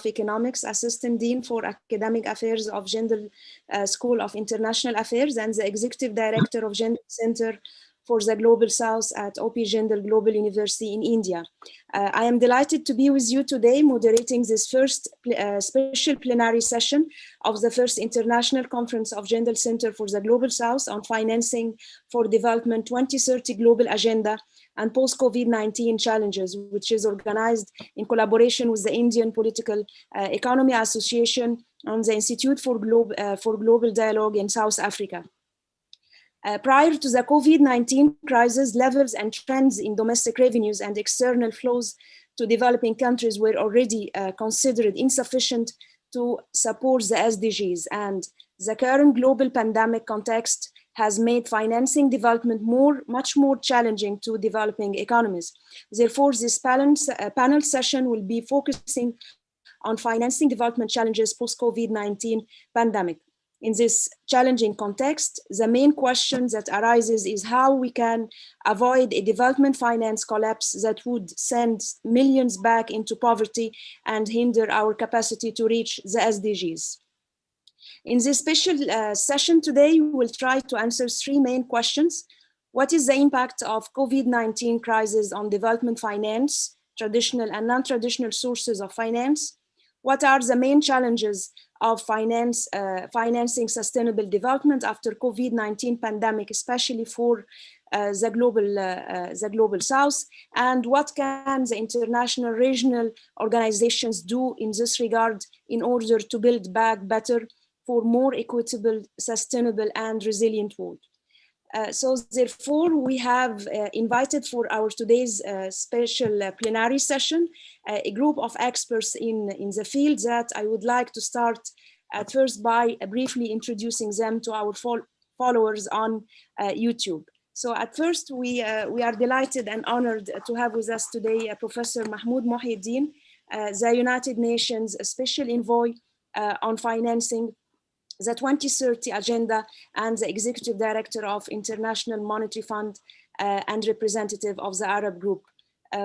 Economics, Assistant Dean for Academic Affairs of Jindal School of International Affairs, and the Executive Director of Jindal Center for the Global South at OP Jindal Global University in India. I am delighted to be with you today, moderating this first special plenary session of the first International Conference of Jindal Center for the Global South on Financing for Development 2030 Global Agenda and Post-COVID-19 Challenges, which is organized in collaboration with the Indian Political Economy Association and the Institute for Global Dialogue in South Africa. Prior to the COVID-19 crisis, levels and trends in domestic revenues and external flows to developing countries were already considered insufficient to support the SDGs, and the current global pandemic context has made financing development much more challenging to developing economies. Therefore, this panel session will be focusing on financing development challenges post-COVID-19 pandemic. In this challenging context, the main question that arises is how we can avoid a development finance collapse that would send millions back into poverty and hinder our capacity to reach the SDGs. In this special session today, we will try to answer three main questions. What is the impact of COVID-19 crisis on development finance, traditional and non-traditional sources of finance? What are the main challenges of financing sustainable development after COVID-19 pandemic, especially for the global South? And what can the international regional organizations do in this regard in order to build back better for more equitable, sustainable, and resilient world? So therefore, we have invited for our today's special plenary session a group of experts in the field that I would like to start at first by briefly introducing them to our followers on YouTube. So at first, we are delighted and honored to have with us today Professor Mahmoud Mohieddin, the United Nations Special Envoy on Financing the 2030 Agenda and the Executive Director of International Monetary Fund and representative of the Arab Group.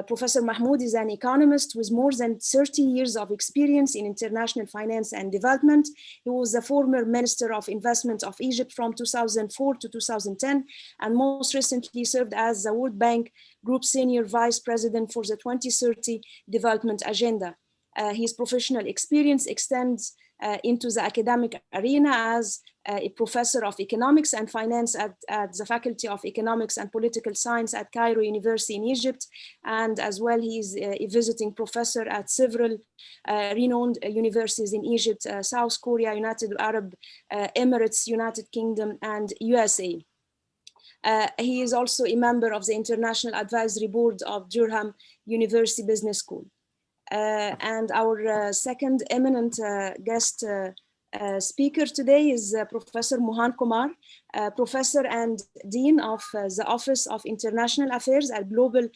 Professor Mahmoud is an economist with more than 30 years of experience in international finance and development. He was the former Minister of Investment of Egypt from 2004 to 2010, and most recently served as the World Bank Group Senior Vice President for the 2030 Development Agenda. His professional experience extends into the academic arena as a professor of economics and finance at the Faculty of Economics and Political Science at Cairo University in Egypt. And as well, he's a visiting professor at several renowned universities in Egypt, South Korea, United Arab Emirates, United Kingdom, and USA. He is also a member of the International Advisory Board of Durham University Business School. And our second eminent guest speaker today is Professor Mohan Kumar, Professor and Dean of the Office of International Affairs at Global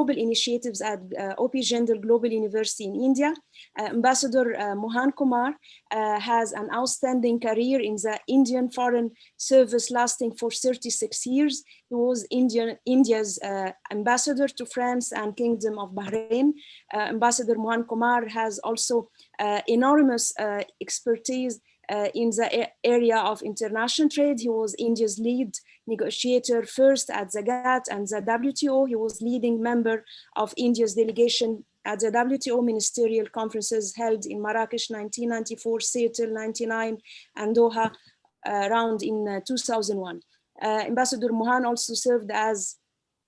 Initiatives at OP Jindal Global University in India. Ambassador Mohan Kumar has an outstanding career in the Indian Foreign Service lasting for 36 years. He was India's ambassador to France and Kingdom of Bahrain. Ambassador Mohan Kumar has also enormous expertise in the area of international trade. He was India's lead negotiator first at the GATT and the WTO. He was leading member of India's delegation at the WTO ministerial conferences held in Marrakesh 1994, Seattle 99, and Doha round in 2001. Ambassador Mohan also served as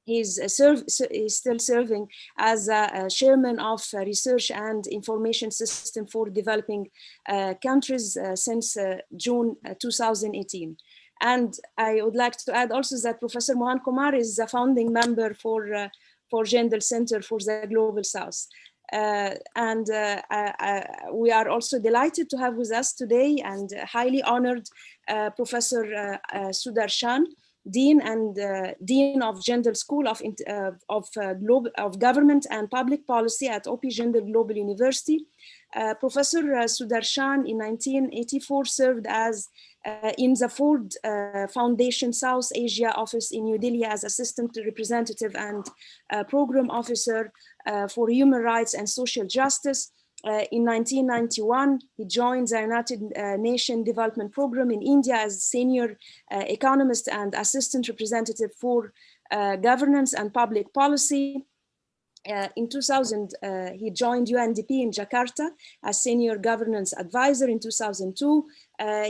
He's still serving as chairman of Research and Information System for Developing Countries since June 2018. And I would like to add also that Professor Mohan Kumar is the founding member for Jindal Center for the Global South. We are also delighted to have with us today and highly honored Professor Sudarshan, Dean of Jindal School of Government and Public Policy at OP Jindal Global University. Professor Sudarshan in 1984 served as in the Ford Foundation South Asia office in New Delhi as assistant representative and program officer for human rights and social justice. In 1991, he joined the United Nations Development Program in India as senior economist and assistant representative for governance and public policy. In 2000, he joined UNDP in Jakarta as senior governance advisor. In 2002,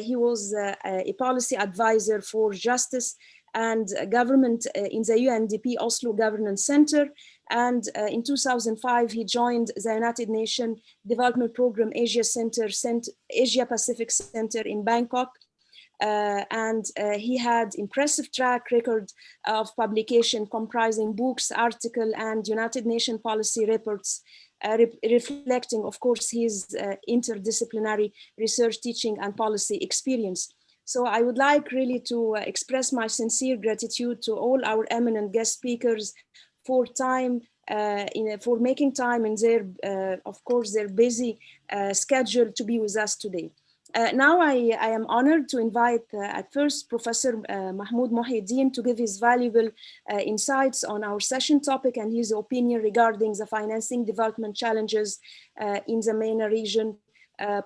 he was a policy advisor for justice and government in the UNDP Oslo Governance Center. And in 2005, he joined the United Nations Development Program Asia Asia Pacific Center in Bangkok. And he had impressive track record of publication comprising books, articles, and United Nations policy reports, reflecting, of course, his interdisciplinary research, teaching, and policy experience. So I would like really to express my sincere gratitude to all our eminent guest speakers for for making time in their, of course, their busy schedule to be with us today. Now I am honored to invite at first Professor Mahmoud Mohieddin to give his valuable insights on our session topic and his opinion regarding the financing development challenges in the MENA region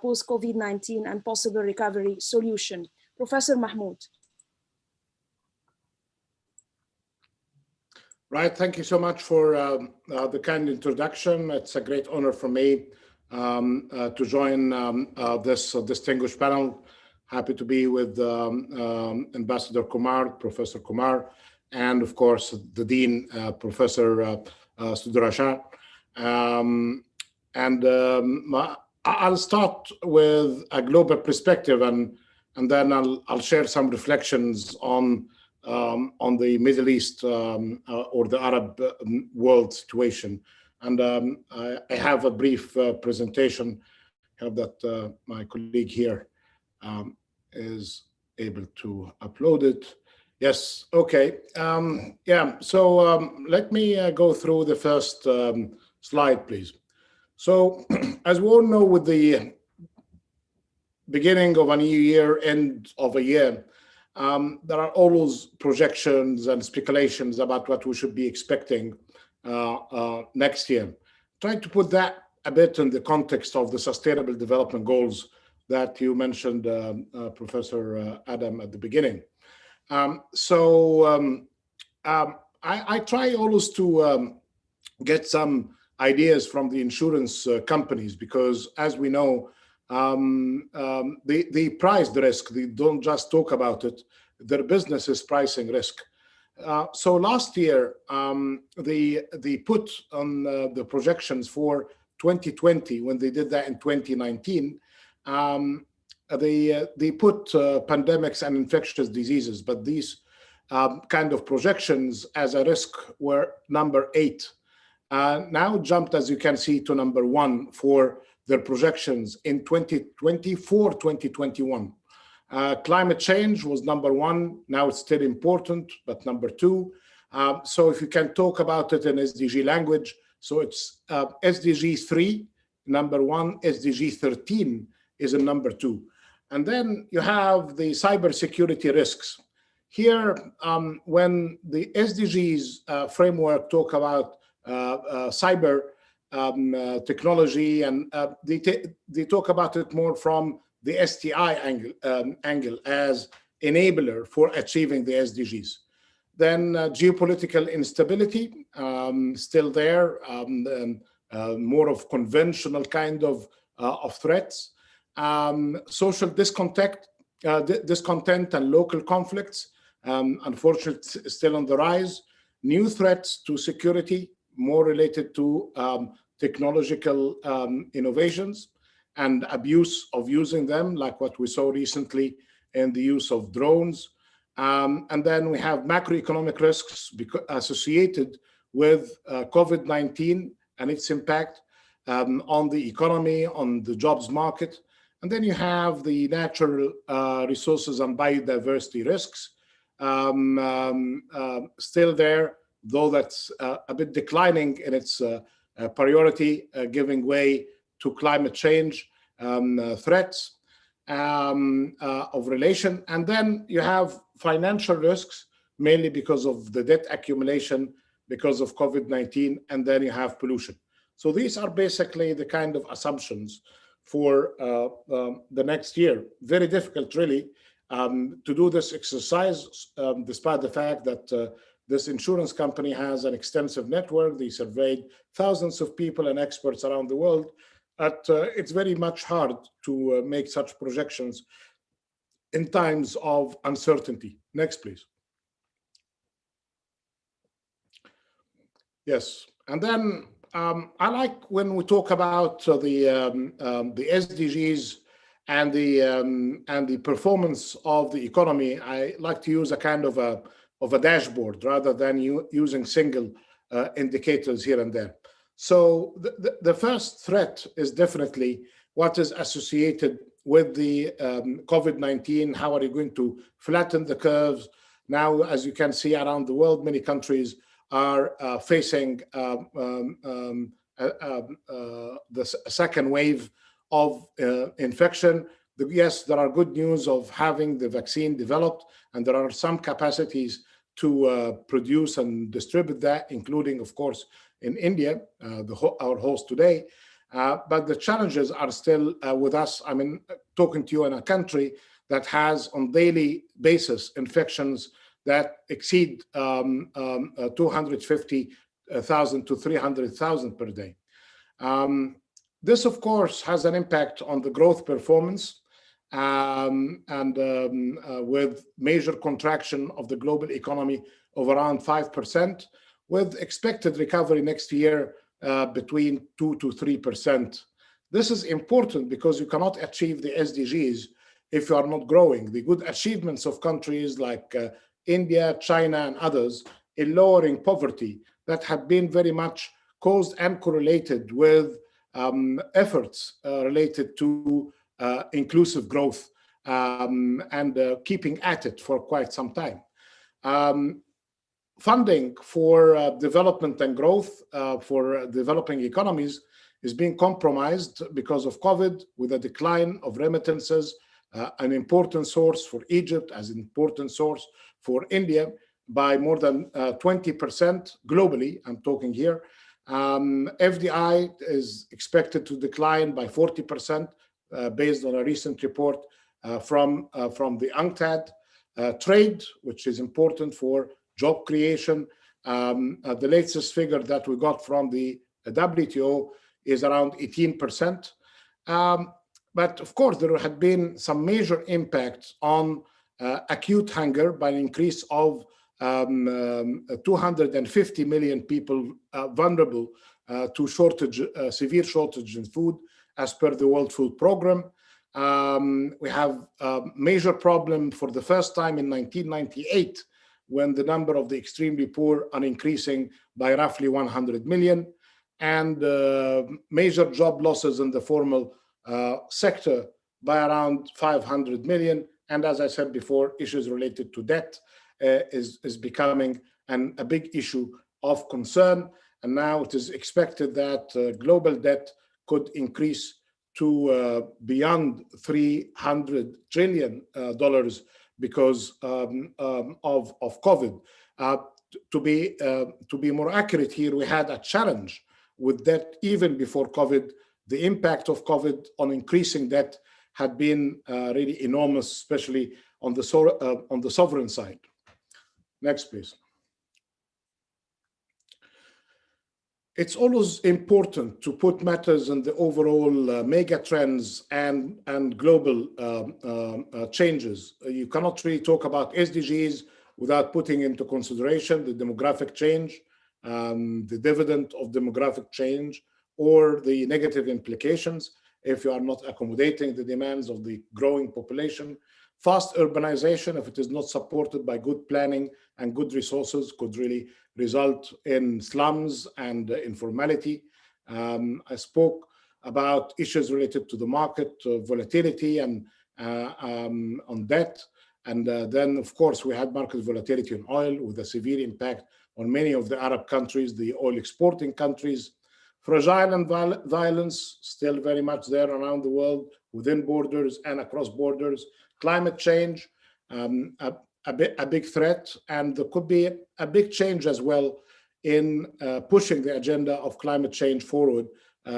post-COVID-19 and possible recovery solution. Professor Mahmoud. Right, thank you so much for the kind introduction. It's a great honor for me to join this distinguished panel. Happy to be with Ambassador Kumar, Professor Kumar, and of course the Dean, Professor Sudarshan. I'll start with a global perspective, and then I'll share some reflections on the Middle East or the Arab world situation. And I have a brief presentation. I hope that my colleague here is able to upload it. Yes, okay. Yeah, so let me go through the first slide, please. So as we all know, with the beginning of a new year, end of a year, there are always projections and speculations about what we should be expecting next year. Trying to put that a bit in the context of the Sustainable Development Goals that you mentioned, Professor Adam, at the beginning. I try always to get some ideas from the insurance companies, because as we know, they price the risk. They don't just talk about it. Their business is pricing risk. So last year, they put on the projections for 2020, when they did that in 2019, they put pandemics and infectious diseases, but these kind of projections as a risk were number 8. Now jumped, as you can see, to number 1 for their projections in 2024, 2021. Climate change was number 1. Now it's still important, but number 2. So if you can talk about it in SDG language, so it's SDG 3, number 1, SDG 13 is in number 2. And then you have the cybersecurity risks. Here, when the SDGs framework talk about cyber technology, and they talk about it more from the STI angle as enabler for achieving the SDGs. Then geopolitical instability, still there, more of conventional kind of threats. Social discontent and local conflicts, unfortunately, still on the rise. New threats to security, more related to technological innovations and abuse of using them, like what we saw recently in the use of drones. And then we have macroeconomic risks associated with COVID-19 and its impact on the economy, on the jobs market. And then you have the natural resources and biodiversity risks, still there, though that's a bit declining in its priority, giving way to climate change threats of relation. And then you have financial risks, mainly because of the debt accumulation, because of COVID-19, and then you have pollution. So these are basically the kind of assumptions for the next year. Very difficult, really, to do this exercise, despite the fact that this insurance company has an extensive network. They surveyed thousands of people and experts around the world. But it's very much hard to make such projections in times of uncertainty. Next, please. Yes, and then I like when we talk about the SDGs and the performance of the economy. I like to use a kind of a dashboard rather than using single indicators here and there. So the first threat is definitely what is associated with the COVID-19. How are you going to flatten the curves? Now, as you can see around the world, many countries are facing the second wave of infection. Yes, there are good news of having the vaccine developed, and there are some capacities to produce and distribute that, including, of course, in India, our host today. But the challenges are still with us. I mean, talking to you in a country that has on daily basis infections that exceed 250,000 to 300,000 per day. This, of course, has an impact on the growth performance, with major contraction of the global economy of around 5%, with expected recovery next year between 2 to 3%. This is important because you cannot achieve the SDGs if you are not growing. The good achievements of countries like India, China, and others in lowering poverty that have been very much caused and correlated with efforts related to inclusive growth and keeping at it for quite some time. Funding for development and growth for developing economies is being compromised because of COVID, with a decline of remittances, an important source for Egypt, as an important source for India, by more than 20% globally. I'm talking here. FDI is expected to decline by 40% based on a recent report from the UNCTAD. Trade, which is important for job creation. The latest figure that we got from the WTO is around 18%. But of course, there had been some major impacts on acute hunger by an increase of 250 million people vulnerable to severe shortage in food, as per the World Food Program. We have a major problem for the first time in 1998, when the number of the extremely poor are increasing by roughly 100 million, and major job losses in the formal sector by around 500 million. And as I said before, issues related to debt is becoming a big issue of concern. And now it is expected that global debt could increase to beyond $300 trillion because of COVID. To be more accurate here, we had a challenge with debt even before COVID. The impact of COVID on increasing debt had been really enormous, especially on the sovereign side. Next, please. It's always important to put matters in the overall mega trends and global changes. You cannot really talk about SDGs without putting into consideration the demographic change, the dividend of demographic change, or the negative implications if you are not accommodating the demands of the growing population. Fast urbanization, if it is not supported by good planning and good resources, could really result in slums and informality. I spoke about issues related to the market volatility and on debt. And then, of course, we had market volatility in oil with a severe impact on many of the Arab countries, the oil exporting countries. Fragile and violence still very much there around the world, within borders and across borders. Climate change, a big threat, and there could be a big change as well in pushing the agenda of climate change forward,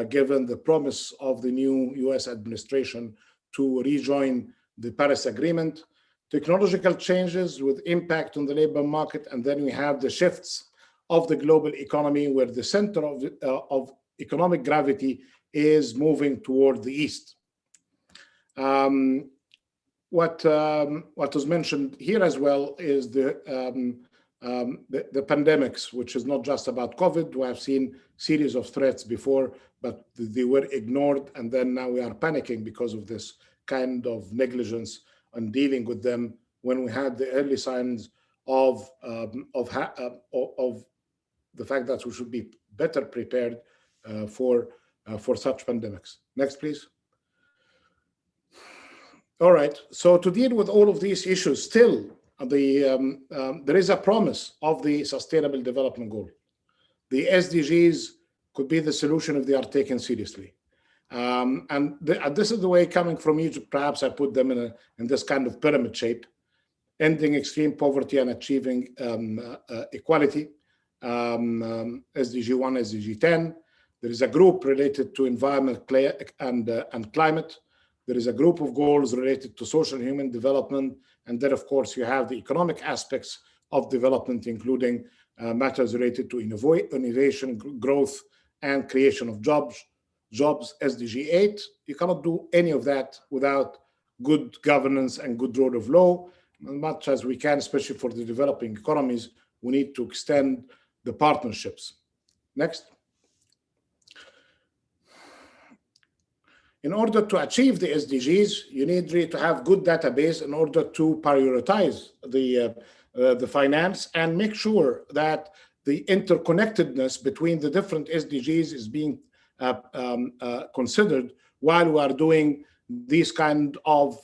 given the promise of the new US administration to rejoin the Paris Agreement. Technological changes with impact on the labor market, and then we have the shifts of the global economy where the center of economic gravity is moving toward the east. What was mentioned here as well is the pandemics, which is not just about COVID. We have seen series of threats before, but they were ignored, and then now we are panicking because of this kind of negligence on dealing with them when we had the early signs of the fact that we should be better prepared for such pandemics. Next, please. All right. So to deal with all of these issues, still there is a promise of the Sustainable Development Goal. The SDGs could be the solution if they are taken seriously. This is the way coming from Egypt. Perhaps I put them in this kind of pyramid shape: ending extreme poverty and achieving equality. SDG 1, SDG 10. There is a group related to environment and climate. There is a group of goals related to social and human development. And then, of course, you have the economic aspects of development, including matters related to innovation, growth, and creation of jobs. SDG 8, you cannot do any of that without good governance and good rule of law. As much as we can, especially for the developing economies, we need to extend the partnerships. Next. In order to achieve the SDGs, you need really to have good database in order to prioritize the finance and make sure that the interconnectedness between the different SDGs is being considered while we are doing these kind of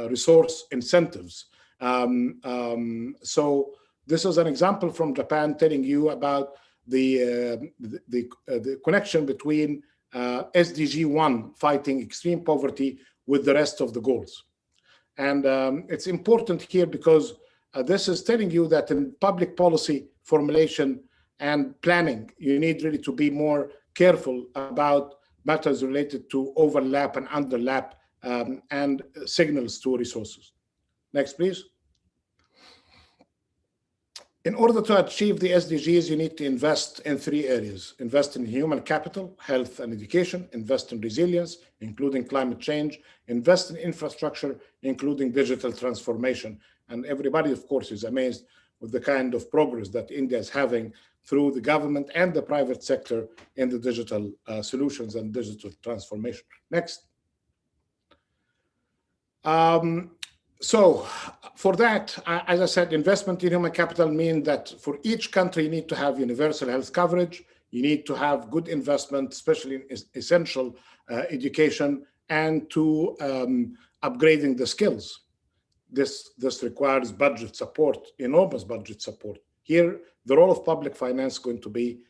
resource incentives. So this is an example from Japan telling you about the connection between SDG 1, fighting extreme poverty, with the rest of the goals. And it's important here because this is telling you that in public policy formulation and planning, you need really to be more careful about matters related to overlap and underlap and signals to resources. Next, please. In order to achieve the SDGs, you need to invest in 3 areas: invest in human capital, health and education, invest in resilience, including climate change, invest in infrastructure, including digital transformation. And everybody, of course, is amazed with the kind of progress that India is having through the government and the private sector in the digital solutions and digital transformation. Next. So for that, as I said, investment in human capital means that for each country, you need to have universal health coverage. You need to have good investment, especially in essential education, and to upgrading the skills. This requires budget support, enormous budget support. Here, the role of public finance is going to be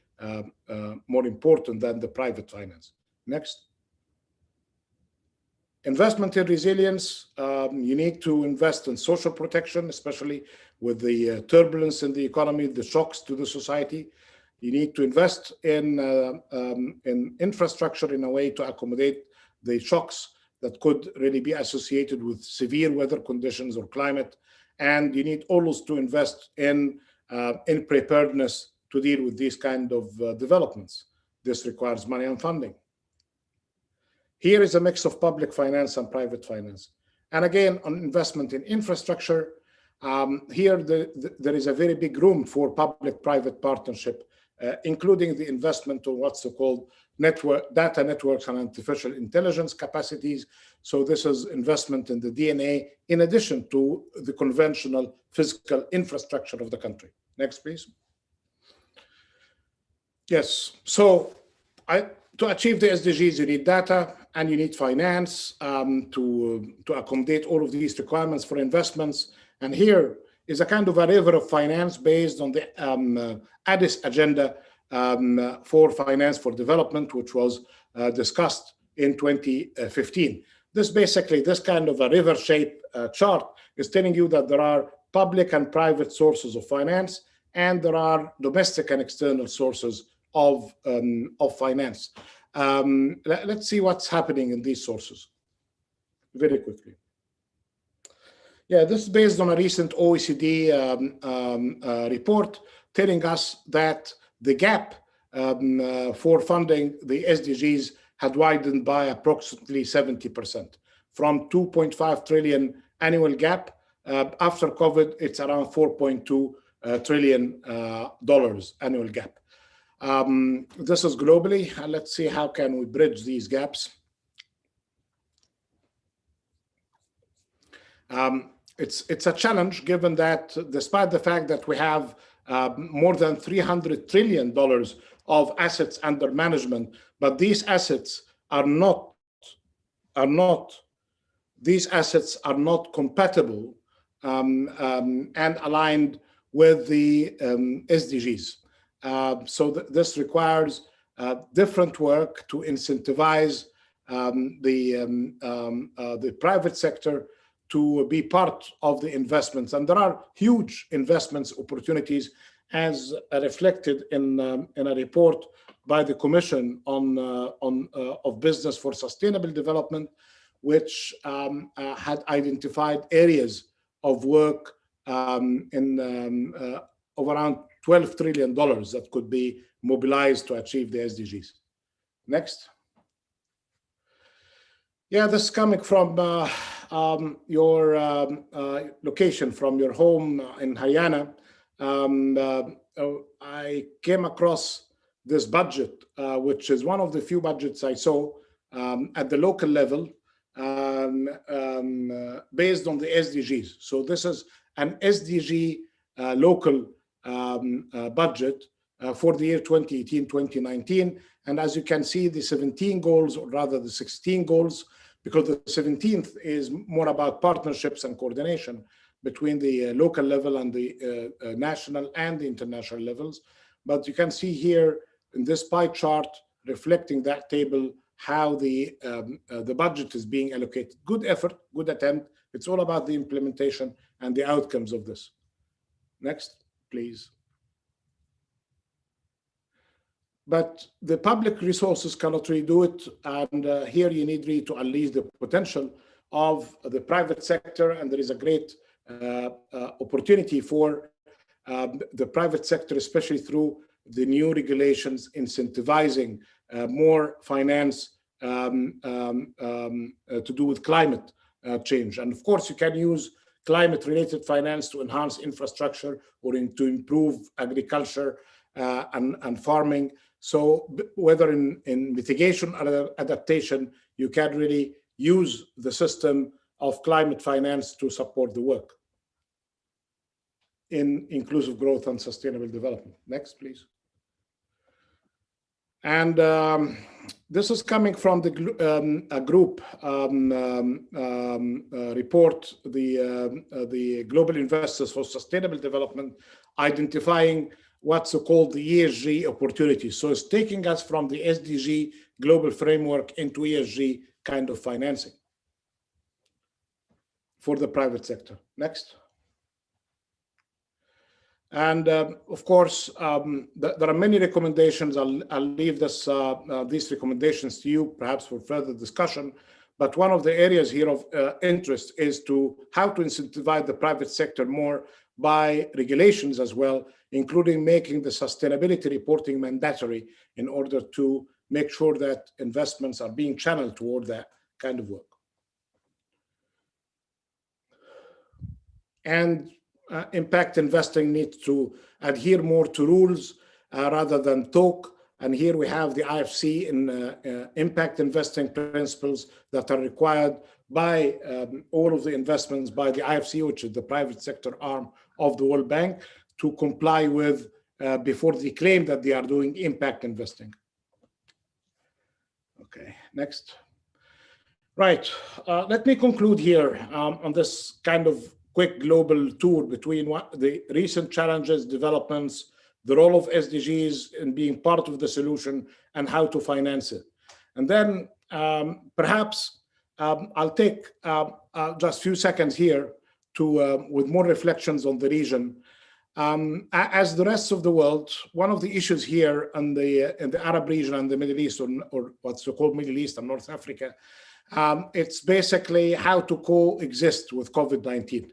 more important than the private finance. Next. Investment in resilience, you need to invest in social protection, especially with the turbulence in the economy, the shocks to the society. You need to invest in infrastructure in a way to accommodate the shocks that could really be associated with severe weather conditions or climate. And you need always to invest in preparedness to deal with these kind of developments. This requires money and funding. Here is a mix of public finance and private finance. And again, on investment in infrastructure, here there is a very big room for public-private partnership, including the investment of what's called data networks and artificial intelligence capacities. So this is investment in the DNA, in addition to the conventional physical infrastructure of the country. Next, please. Yes, so to achieve the SDGs, you need data and you need finance to accommodate all of these requirements for investments. And here is a kind of a river of finance based on the Addis agenda for finance for development, which was discussed in 2015. This kind of a river shape chart is telling you that there are public and private sources of finance, and there are domestic and external sources of finance. Let's see what's happening in these sources very quickly. Yeah, this is based on a recent OECD report telling us that the gap for funding the SDGs had widened by approximately 70%, from 2.5 trillion annual gap. After COVID, it's around $4.2 trillion annual gap. This is globally. Let's see how can we bridge these gaps. It's a challenge, given that despite the fact that we have more than $300 trillion of assets under management, but these assets are not compatible and aligned with the SDGs. So this requires different work to incentivize the private sector to be part of the investments. And there are huge investments opportunities, as reflected in a report by the Commission of Business for Sustainable Development, which had identified areas of work of around $12 trillion that could be mobilized to achieve the SDGs. Next. Yeah, this is coming from your location, from your home in Haryana. I came across this budget, which is one of the few budgets I saw at the local level, based on the SDGs. So this is an SDG local budget for the year 2018-2019. And as you can see, the 17 goals, or rather the 16 goals, because the 17th is more about partnerships and coordination between the local level and the national and the international levels. But you can see here in this pie chart, reflecting that table, how the budget is being allocated. Good effort, good attempt. It's all about the implementation and the outcomes of this. Next, please. But the public resources cannot really do it. And here you need really to unleash the potential of the private sector. And there is a great opportunity for the private sector, especially through the new regulations incentivizing more finance to do with climate change. And of course, you can use climate-related finance to enhance infrastructure or to improve agriculture and farming. So whether in mitigation or adaptation, you can really use the system of climate finance to support the work in inclusive growth and sustainable development. Next, please. And this is coming from the a group report, the Global Investors for Sustainable Development, identifying what's called the ESG opportunities. So it's taking us from the SDG global framework into ESG kind of financing for the private sector. Next. And of course, there are many recommendations. I'll leave this, these recommendations to you, perhaps for further discussion. But one of the areas here of interest is to how to incentivize the private sector more by regulations as well, including making the sustainability reporting mandatory in order to make sure that investments are being channeled toward that kind of work. And impact investing needs to adhere more to rules rather than talk. And here we have the IFC in impact investing principles that are required by all of the investments by the IFC, which is the private sector arm of the World Bank, to comply with before they claim that they are doing impact investing. Okay, next. Right, let me conclude here on this kind of quick global tour between the recent challenges, developments, the role of SDGs in being part of the solution, and how to finance it. And then perhaps I'll take just a few seconds here to, with more reflections on the region. As the rest of the world, one of the issues here in the Arab region and the Middle East, or what's called Middle East and North Africa, it's basically how to coexist with COVID-19.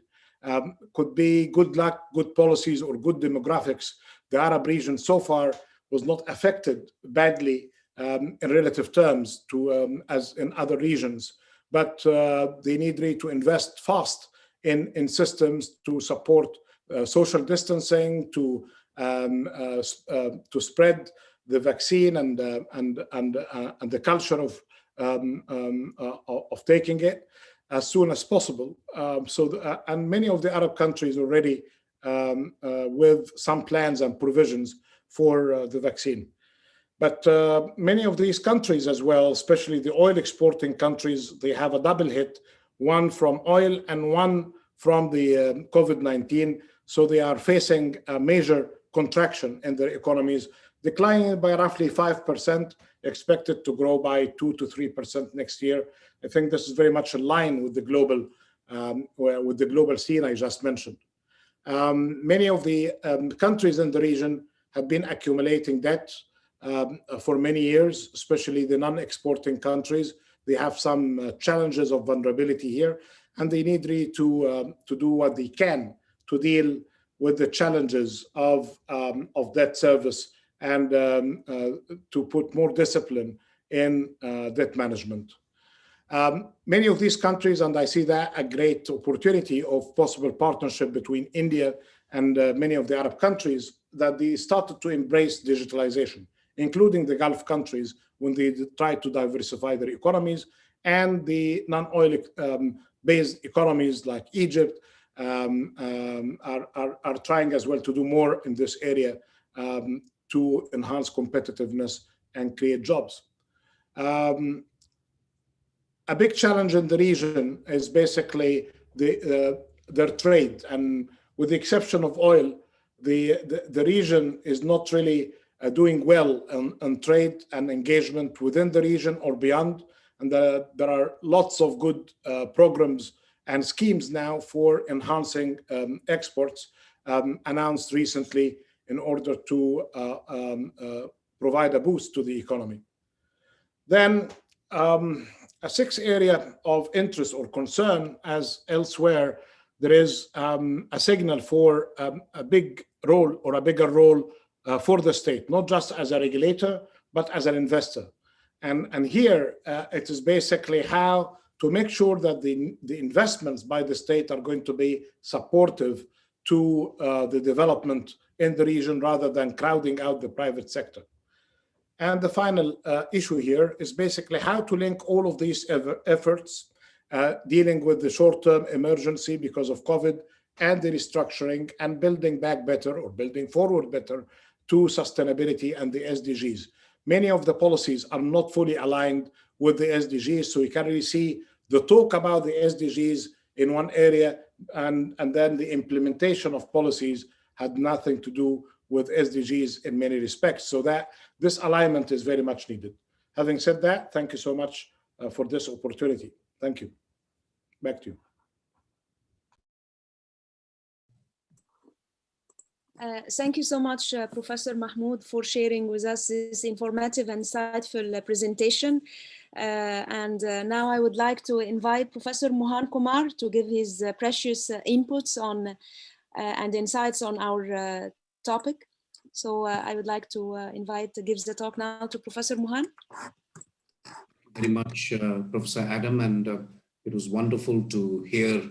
Could be good luck, good policies, or good demographics. The Arab region so far was not affected badly in relative terms to as in other regions, but they need really to invest fast in systems to support social distancing, to spread the vaccine and the culture of taking it as soon as possible. And many of the Arab countries already with some plans and provisions for the vaccine. But many of these countries as well, especially the oil exporting countries, they have a double hit, one from oil and one from the COVID-19. So they are facing a major contraction in their economies, declining by roughly 5%, expected to grow by 2 to 3% next year. I think this is very much in line with the global scene I just mentioned. Many of the countries in the region have been accumulating debt for many years, especially the non-exporting countries. They have some challenges of vulnerability here, and they need really to do what they can to deal with the challenges of debt service and to put more discipline in debt management. Many of these countries, and I see that a great opportunity of possible partnership between India and many of the Arab countries, that they started to embrace digitalization, including the Gulf countries when they tried to diversify their economies, and the non-oil based economies like Egypt are trying as well to do more in this area to enhance competitiveness and create jobs. A big challenge in the region is basically their trade, and with the exception of oil, the region is not really doing well on trade and engagement within the region or beyond. And there are lots of good programs and schemes now for enhancing exports announced recently in order to provide a boost to the economy. Then a sixth area of interest or concern, as elsewhere, there is a signal for a big role or a bigger role for the state, not just as a regulator, but as an investor. And here it is basically how to make sure that the investments by the state are going to be supportive to the development in the region rather than crowding out the private sector. And the final issue here is basically how to link all of these efforts dealing with the short-term emergency because of COVID and the restructuring and building back better or building forward better to sustainability and the SDGs. Many of the policies are not fully aligned with the SDGs, so you can really see the talk about the SDGs in one area and then the implementation of policies had nothing to do with SDGs in many respects. So that this alignment is very much needed. Having said that, thank you so much for this opportunity. Thank you. Back to you. Thank you so much, Professor Mahmoud, for sharing with us this informative and insightful presentation. Now I would like to invite Professor Mohan Kumar to give his precious inputs on and insights on our topic. So I would like to gives the talk now to Professor Mohan. Very much, Professor Adam, and it was wonderful to hear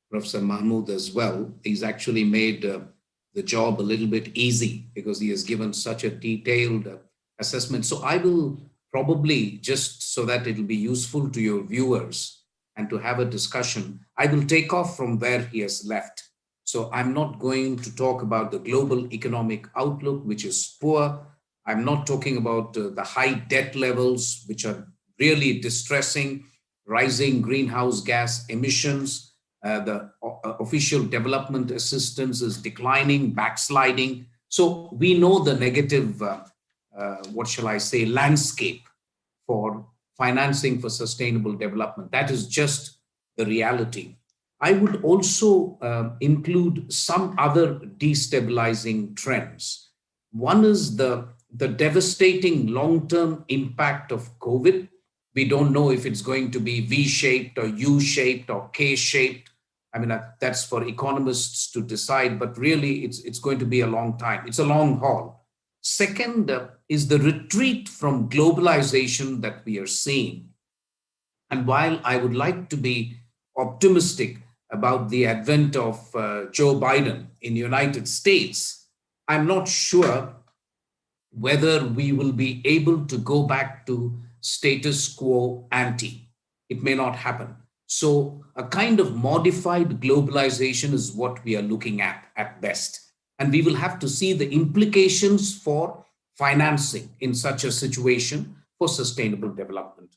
Professor Mahmoud as well. He's actually made the job a little bit easy because he has given such a detailed assessment. So I will probably, just so that it'll be useful to your viewers and to have a discussion, I will take off from where he has left. So I'm not going to talk about the global economic outlook, which is poor. I'm not talking about the high debt levels, which are really distressing, rising greenhouse gas emissions, the official development assistance is declining, backsliding. So we know the negative, what shall I say, landscape for financing for sustainable development. That is just the reality. I would also include some other destabilizing trends. One is the devastating long-term impact of COVID. We don't know if it's going to be V-shaped or U-shaped or K-shaped. I mean, that's for economists to decide, but really it's going to be a long time. It's a long haul. Second is the retreat from globalization that we are seeing. And while I would like to be optimistic about the advent of Joe Biden in the United States, I'm not sure whether we will be able to go back to status quo ante. It may not happen. So a kind of modified globalization is what we are looking at best. And we will have to see the implications for financing in such a situation for sustainable development.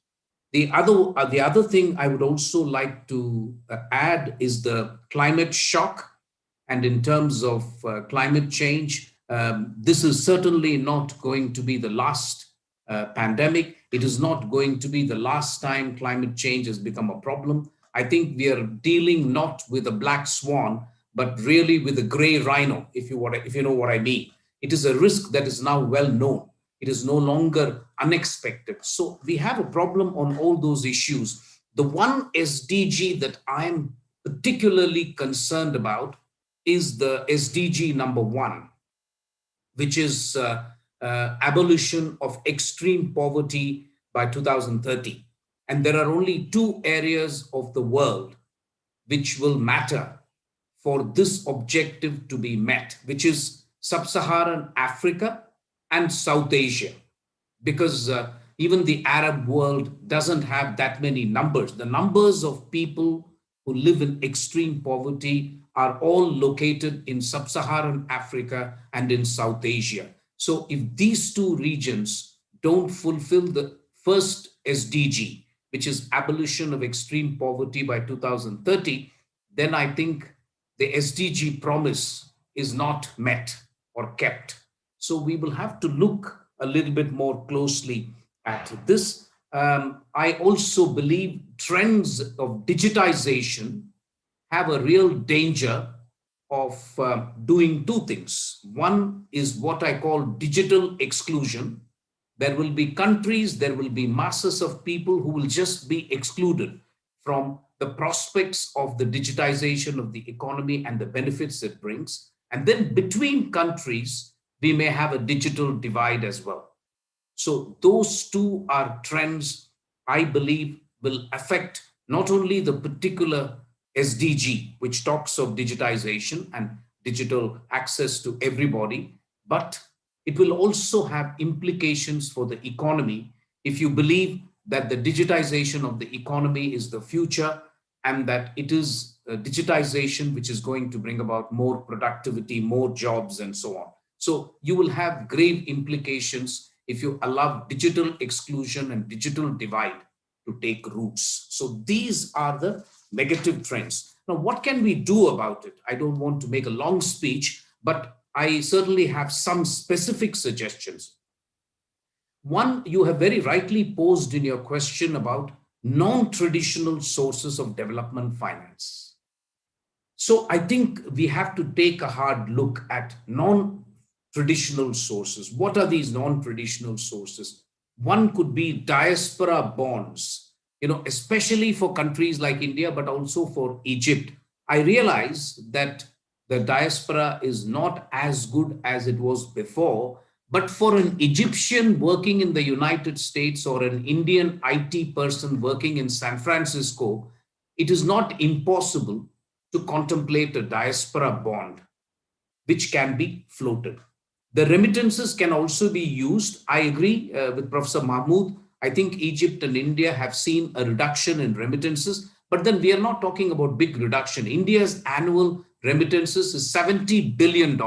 The other thing I would also like to add is the climate shock. And in terms of climate change, this is certainly not going to be the last pandemic. It is not going to be the last time climate change has become a problem. I think we are dealing not with a black swan, but really with a gray rhino, if you know what I mean. It is a risk that is now well known. It is no longer unexpected. So we have a problem on all those issues. The one SDG that I'm particularly concerned about is the SDG number 1, which is abolition of extreme poverty by 2030. And there are only 2 areas of the world which will matter for this objective to be met, which is Sub-Saharan Africa and South Asia, because even the Arab world doesn't have that many numbers. The numbers of people who live in extreme poverty are all located in Sub-Saharan Africa and in South Asia. So if these 2 regions don't fulfill the first SDG, which is abolition of extreme poverty by 2030, then I think the SDG promise is not met or kept. So we will have to look a little bit more closely at this. I also believe trends of digitization have a real danger of doing 2 things. One is what I call digital exclusion. There will be countries, there will be masses of people who will just be excluded from the prospects of the digitization of the economy and the benefits it brings. And then between countries, we may have a digital divide as well. So those 2 are trends I believe will affect not only the particular SDG, which talks of digitization and digital access to everybody, but it will also have implications for the economy if you believe that the digitization of the economy is the future and that it is digitization which is going to bring about more productivity, more jobs, and so on. So you will have grave implications if you allow digital exclusion and digital divide to take roots. So these are the negative trends. Now, what can we do about it? I don't want to make a long speech, but I certainly have some specific suggestions. One, you have very rightly posed in your question about non-traditional sources of development finance. So I think we have to take a hard look at non-traditional sources. What are these non-traditional sources? One could be diaspora bonds, especially for countries like India, but also for Egypt. I realize that the diaspora is not as good as it was before, but for an Egyptian working in the United States or an Indian IT person working in San Francisco, it is not impossible to contemplate a diaspora bond, which can be floated. The remittances can also be used. I agree with Professor Mahmood. I think Egypt and India have seen a reduction in remittances, but then we are not talking about big reduction. India's annual remittances is $70 billion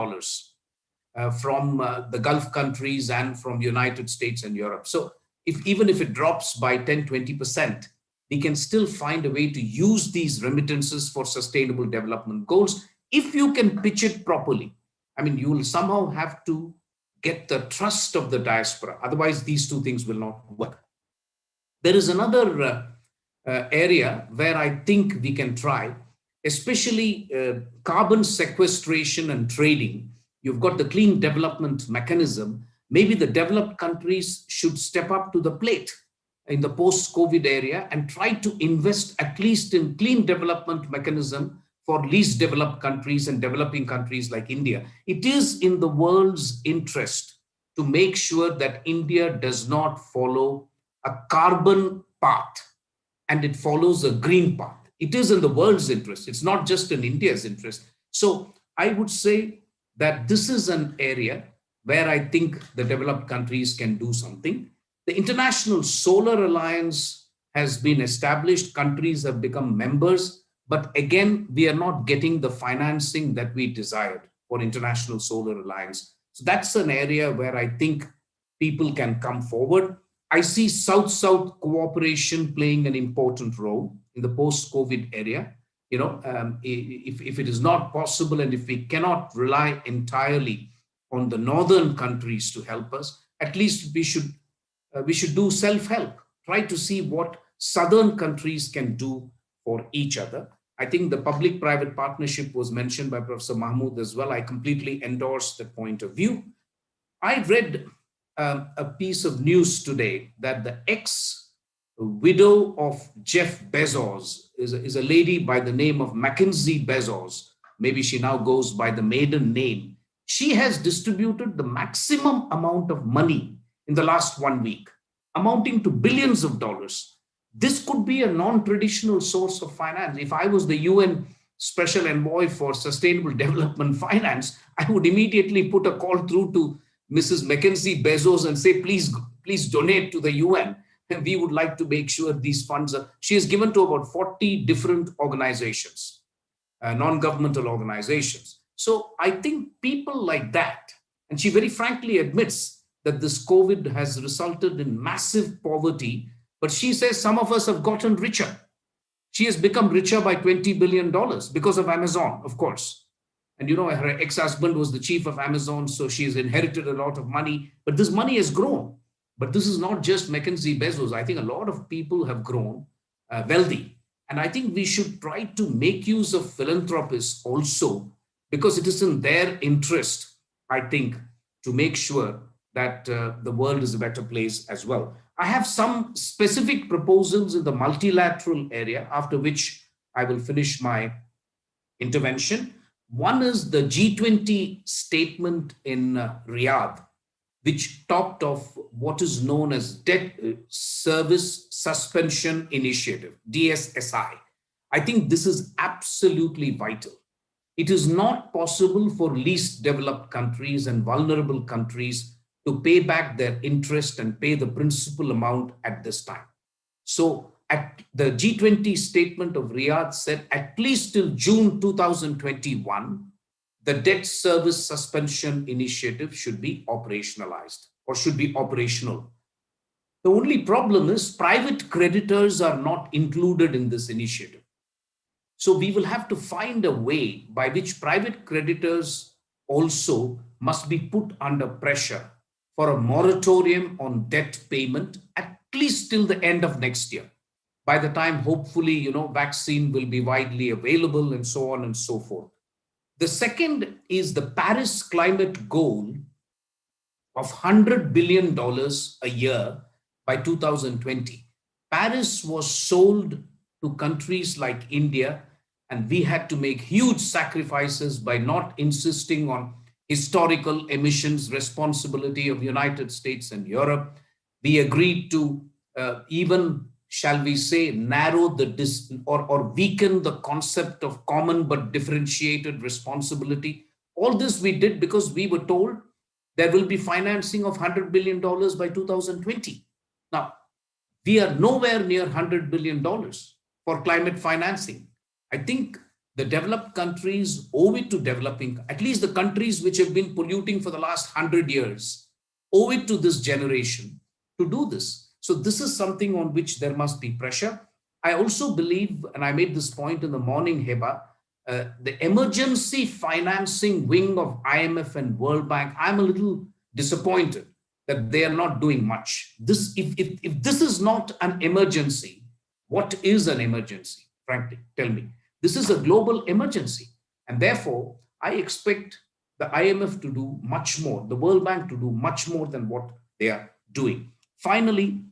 from the Gulf countries and from the United States and Europe. So even if it drops by 10, 20%, we can still find a way to use these remittances for sustainable development goals if you can pitch it properly. I mean, you will somehow have to get the trust of the diaspora. Otherwise, these 2 things will not work. There is another area where I think we can try, especially carbon sequestration and trading. You've got the clean development mechanism. Maybe the developed countries should step up to the plate in the post-COVID area and try to invest at least in clean development mechanism for least developed countries and developing countries like India. It is in the world's interest to make sure that India does not follow a carbon path and it follows a green path. It is in the world's interest. It's not just in India's interest. So I would say that this is an area where I think the developed countries can do something. The International Solar Alliance has been established. Countries have become members. But again, we are not getting the financing that we desired for International Solar Alliance. So that's an area where I think people can come forward. I see South-South cooperation playing an important role in the post-COVID area. You know, if it is not possible and if we cannot rely entirely on the northern countries to help us, at least we should do self-help. Try to see what southern countries can do for each other. I think the public-private partnership was mentioned by Professor Mahmood as well. I completely endorse that point of view. I read a piece of news today that the ex-widow of Jeff Bezos is a lady by the name of Mackenzie Bezos. Maybe she now goes by the maiden name. She has distributed the maximum amount of money in the last 1 week, amounting to billions of dollars. This could be a non-traditional source of finance. If I was the UN Special Envoy for Sustainable Development Finance, I would immediately put a call through to Mrs. Mackenzie Bezos and say, please donate to the UN. And we would like to make sure these funds are. She has given to about 40 different organizations, non-governmental organizations. So I think people like that, and she very frankly admits that this COVID has resulted in massive poverty. But she says some of us have gotten richer. She has become richer by $20 billion because of Amazon, of course. And you know, her ex-husband was the chief of Amazon, so she has inherited a lot of money. But this money has grown. But this is not just Mackenzie Bezos. I think a lot of people have grown wealthy. And I think we should try to make use of philanthropists also, because it is in their interest, I think, to make sure that the world is a better place as well. I have some specific proposals in the multilateral area, after which I will finish my intervention. One is the G20 statement in Riyadh, which topped off what is known as Debt Service Suspension Initiative, DSSI. I think this is absolutely vital. It is not possible for least developed countries and vulnerable countries to pay back their interest and pay the principal amount at this time. So at the G20 statement of Riyadh said at least till June 2021, the debt service suspension initiative should be operationalized or should be operational. The only problem is private creditors are not included in this initiative. So we will have to find a way by which private creditors also must be put under pressure for a moratorium on debt payment at least till the end of next year. By the time, hopefully, vaccine will be widely available and so on and so forth. The second is the Paris climate goal of $100 billion a year by 2020. Paris was sold to countries like India, and we had to make huge sacrifices by not insisting on historical emissions responsibility of United States and Europe. We agreed to even, shall we say, narrow the or weaken the concept of common but differentiated responsibility. All this we did because we were told there will be financing of $100 billion by 2020. Now, we are nowhere near $100 billion for climate financing. I think the developed countries owe it to developing, at least the countries which have been polluting for the last 100 years, owe it to this generation to do this. So this is something on which there must be pressure. I also believe, and I made this point in the morning, Heba, the emergency financing wing of IMF and World Bank, I'm a little disappointed that they are not doing much. If this is not an emergency, what is an emergency? Frankly, tell me. This is a global emergency. And therefore, I expect the IMF to do much more, the World Bank to do much more than what they are doing. Finally,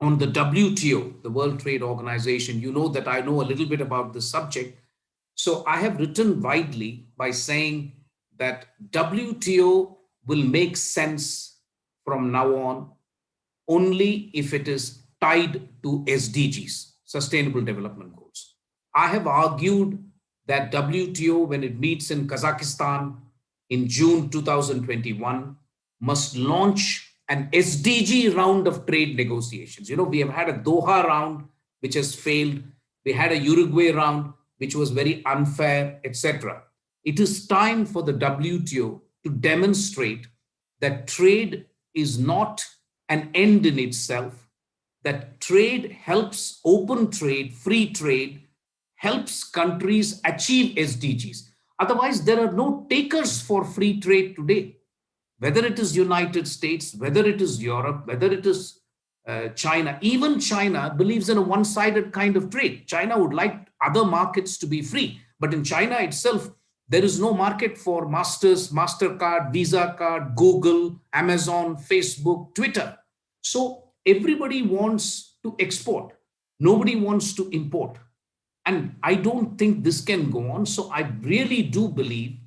on the WTO, the World Trade Organization, you know that I know a little bit about this subject. So I have written widely by saying that WTO will make sense from now on only if it is tied to SDGs, Sustainable Development Goals. I have argued that WTO, when it meets in Kazakhstan in June 2021, must launch an SDG round of trade negotiations. You know, we have had a Doha round, which has failed. We had a Uruguay round, which was very unfair, etc. It is time for the WTO to demonstrate that trade is not an end in itself, that trade helps, open trade, free trade, helps countries achieve SDGs. Otherwise, there are no takers for free trade today. Whether it is United States, whether it is Europe, whether it is China, even China believes in a one-sided kind of trade. China would like other markets to be free, but in China itself, there is no market for MasterCard, Visa card, Google, Amazon, Facebook, Twitter. So everybody wants to export. Nobody wants to import. And I don't think this can go on. So I really do believe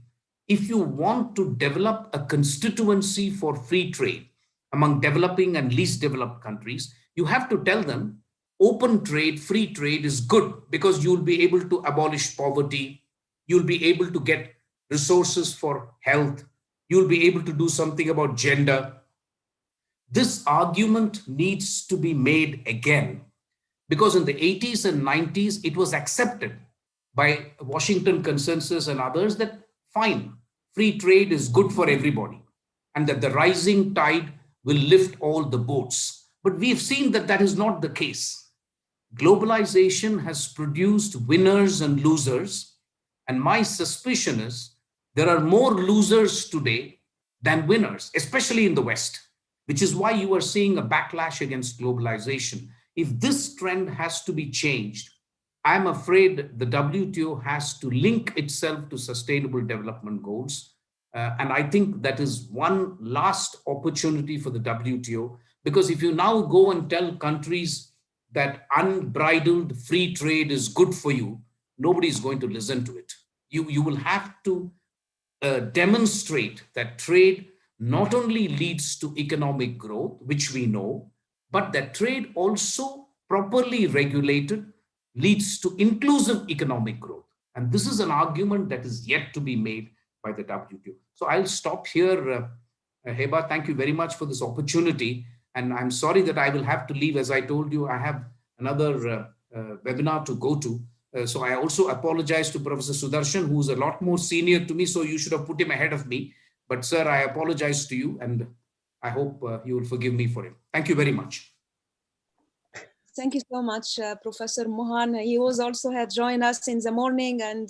if you want to develop a constituency for free trade among developing and least developed countries, you have to tell them open trade, free trade is good because you'll be able to abolish poverty. You'll be able to get resources for health. You'll be able to do something about gender. This argument needs to be made again because in the 80s and 90s, it was accepted by Washington Consensus and others that fine, free trade is good for everybody and that the rising tide will lift all the boats. But we've seen that that is not the case. Globalization has produced winners and losers. And my suspicion is there are more losers today than winners, especially in the West, which is why you are seeing a backlash against globalization. If this trend has to be changed, I'm afraid the WTO has to link itself to Sustainable Development Goals. And I think that is one last opportunity for the WTO, because if you now go and tell countries that unbridled free trade is good for you, nobody is going to listen to it. You will have to demonstrate that trade not only leads to economic growth, which we know, but that trade also properly regulated leads to inclusive economic growth. And this is an argument that is yet to be made by the WTO. So I'll stop here, Heba. Thank you very much for this opportunity. And I'm sorry that I will have to leave. As I told you, I have another webinar to go to. So I also apologize to Professor Sudarshan, who's a lot more senior to me. So you should have put him ahead of me. But sir, I apologize to you and I hope you will forgive me for it. Thank you very much. Thank you so much, Professor Mohan. He was also had joined us in the morning, and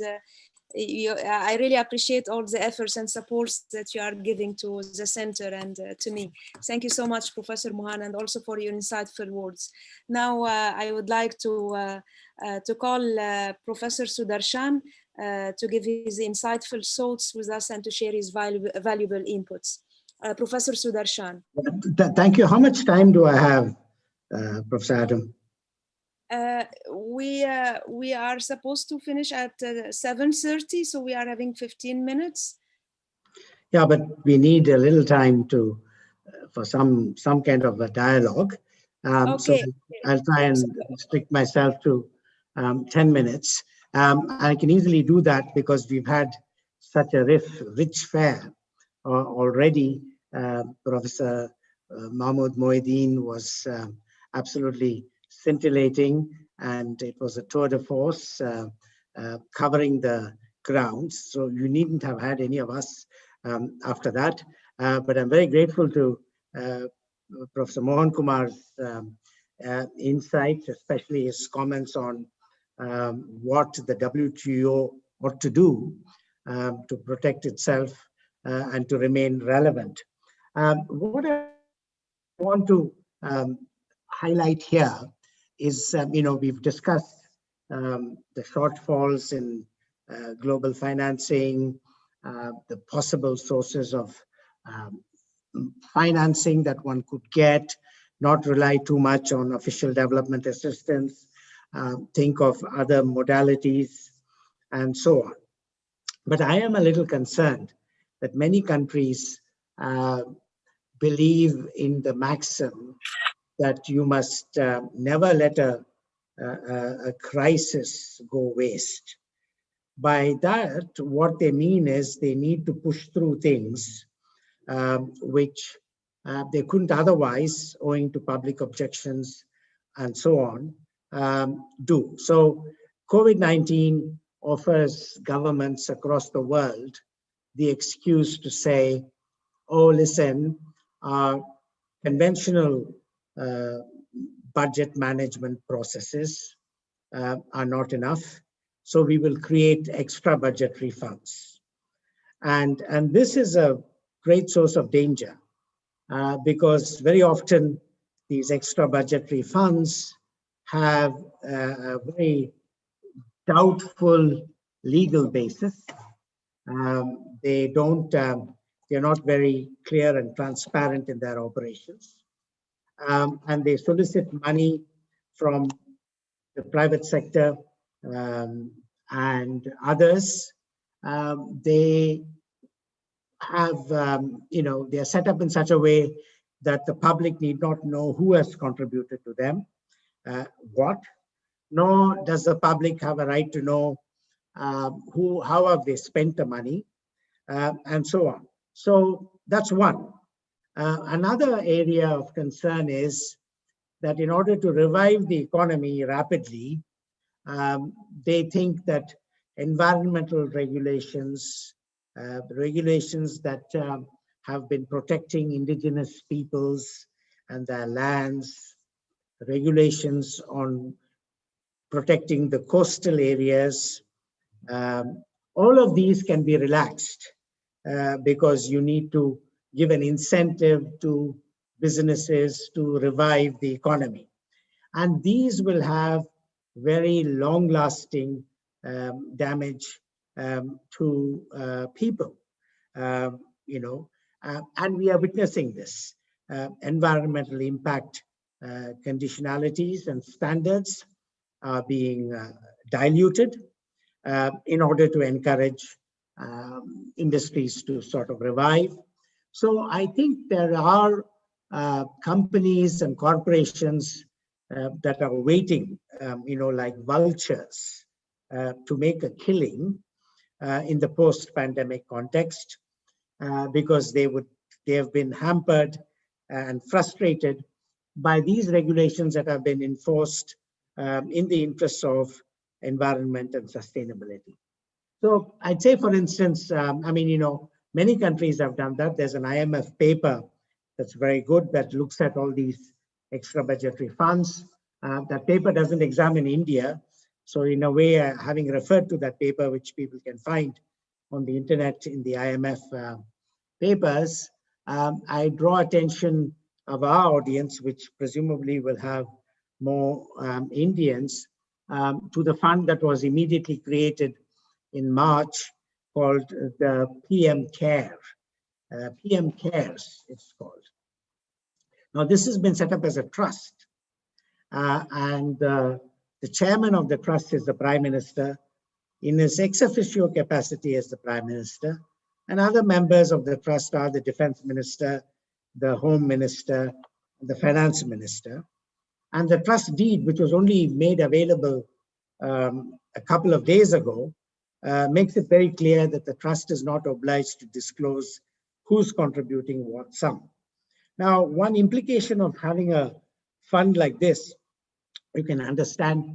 I really appreciate all the efforts and supports that you are giving to the center and to me. Thank you so much, Professor Mohan, and also for your insightful words. Now, I would like to call Professor Sudarshan to give his insightful thoughts with us and to share his valuable inputs. Professor Sudarshan. Thank you. How much time do I have, Professor Adam? We are supposed to finish at 7:30, so we are having 15 minutes. Yeah, but we need a little time to for some kind of a dialogue. Okay. So I'll try and restrict myself to 10 minutes. I can easily do that because we've had such a rich fare already. Professor Mahmoud Moeddin was absolutely scintillating, and it was a tour de force covering the grounds. So you needn't have had any of us after that. But I'm very grateful to Professor Mohan Kumar's insights, especially his comments on what the WTO ought to do to protect itself and to remain relevant. What I want to highlight here is, we've discussed the shortfalls in global financing, the possible sources of financing that one could get, not rely too much on official development assistance, think of other modalities, and so on. But I am a little concerned that many countries believe in the maxim that you must never let a crisis go waste. By that, what they mean is they need to push through things which they couldn't otherwise, owing to public objections and so on, do. So COVID-19 offers governments across the world the excuse to say, oh, listen, conventional budget management processes are not enough, so we will create extra budgetary funds. And this is a great source of danger because very often these extra budgetary funds have a very doubtful legal basis. They're not very clear and transparent in their operations. And they solicit money from the private sector and others. They have, they're set up in such a way that the public need not know who has contributed to them, what, nor does the public have a right to know how have they spent the money, and so on. So that's one. Another area of concern is that in order to revive the economy rapidly, they think that environmental regulations, regulations that have been protecting indigenous peoples and their lands, regulations on protecting the coastal areas, all of these can be relaxed because you need to give an incentive to businesses to revive the economy. And these will have very long-lasting damage to people, and we are witnessing this. Environmental impact conditionalities and standards are being diluted in order to encourage industries to sort of revive. So I think there are companies and corporations that are waiting, like vultures, to make a killing in the post-pandemic context, because they have been hampered and frustrated by these regulations that have been enforced in the interests of environment and sustainability. So I'd say, for instance, many countries have done that. There's an IMF paper that's very good that looks at all these extra budgetary funds. That paper doesn't examine India. So in a way, having referred to that paper, which people can find on the internet in the IMF papers, I draw attention of our audience, which presumably will have more Indians, to the fund that was immediately created in March called the PM Care. PM Cares, it's called. Now, this has been set up as a trust. And the chairman of the trust is the Prime Minister in his ex officio capacity as the Prime Minister. And other members of the trust are the Defense Minister, the Home Minister, the Finance Minister. And the trust deed, which was only made available a couple of days ago, makes it very clear that the trust is not obliged to disclose who's contributing what sum. Now, one implication of having a fund like this, you can understand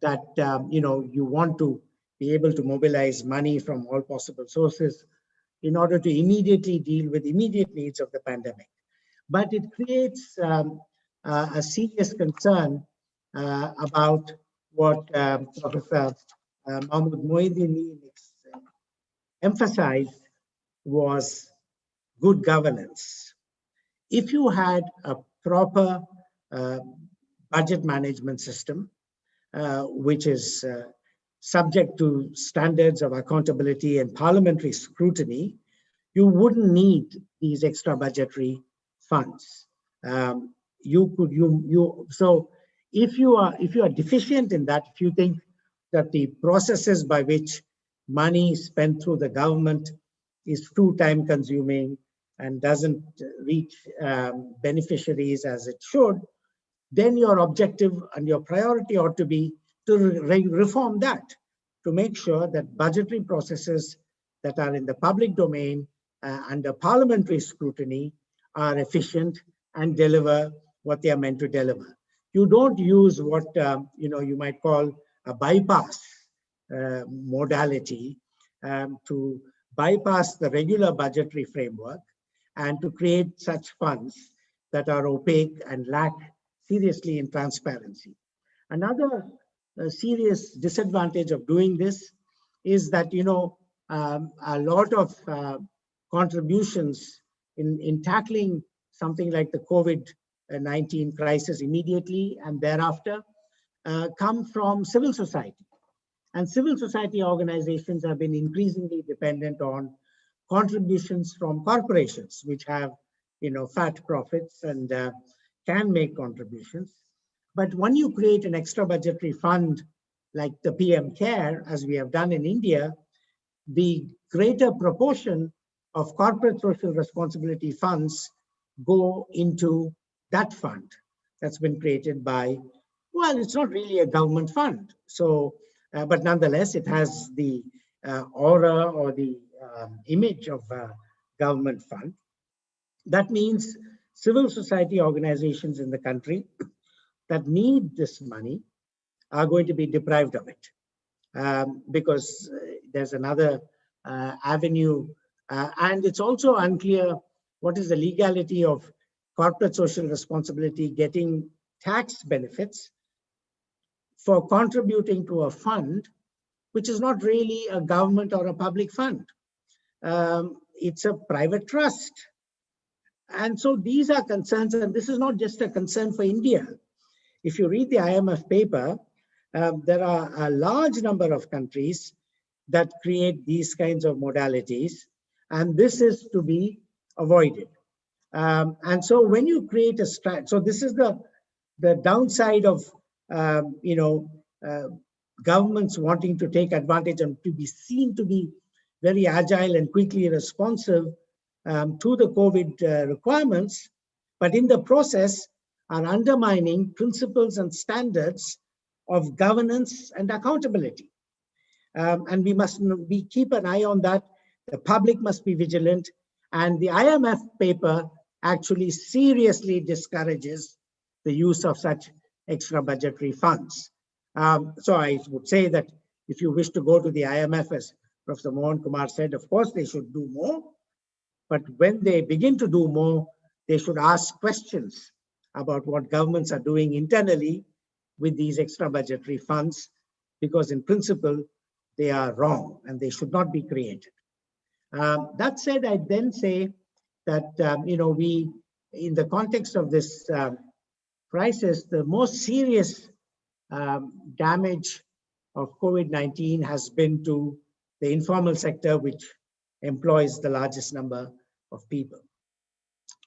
that you want to be able to mobilize money from all possible sources in order to immediately deal with immediate needs of the pandemic. But it creates a serious concern about what Professor Mahmood Moeedini emphasized was good governance. If you had a proper budget management system, which is subject to standards of accountability and parliamentary scrutiny, you wouldn't need these extra budgetary funds. So if you are deficient in that, if you think that the processes by which money spent through the government is too time consuming and doesn't reach beneficiaries as it should, then your objective and your priority ought to be to reform that, to make sure that budgetary processes that are in the public domain under parliamentary scrutiny are efficient and deliver what they are meant to deliver. You don't use what you might call a bypass modality to bypass the regular budgetary framework and to create such funds that are opaque and lack seriously in transparency. Another serious disadvantage of doing this is that a lot of contributions in tackling something like the COVID-19 crisis immediately and thereafter come from civil society. And civil society organizations have been increasingly dependent on contributions from corporations, which have fat profits and can make contributions. But when you create an extra budgetary fund like the PM CARE, as we have done in India, the greater proportion of corporate social responsibility funds go into that fund that's been created by, well, it's not really a government fund. So, but nonetheless, it has the aura or the image of a government fund. That means civil society organizations in the country that need this money are going to be deprived of it because there's another avenue. And it's also unclear what is the legality of corporate social responsibility getting tax benefits for contributing to a fund which is not really a government or a public fund. It's a private trust. And so these are concerns, and this is not just a concern for India. If you read the IMF paper, there are a large number of countries that create these kinds of modalities, and this is to be avoided. And so when you create a strategy, so this is the downside of governments wanting to take advantage and to be seen to be very agile and quickly responsive to the COVID requirements, but in the process are undermining principles and standards of governance and accountability. And we keep an eye on that. The public must be vigilant. And the IMF paper actually seriously discourages the use of such extra budgetary funds. So I would say that if you wish to go to the IMF, as Professor Mohan Kumar said, of course they should do more. But when they begin to do more, they should ask questions about what governments are doing internally with these extra budgetary funds, because in principle, they are wrong and they should not be created. That said, I then say that, we, in the context of this crisis, the most serious damage of COVID-19 has been to the informal sector, which employs the largest number of people.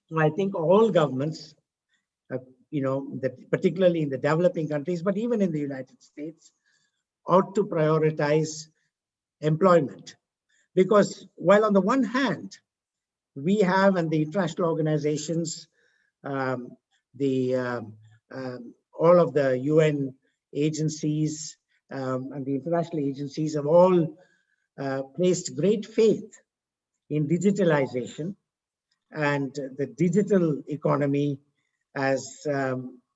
So I think all governments, particularly in the developing countries, but even in the United States, ought to prioritize employment. Because while on the one hand, we have, and the international organizations, all of the UN agencies and the international agencies have all placed great faith in digitalization and the digital economy as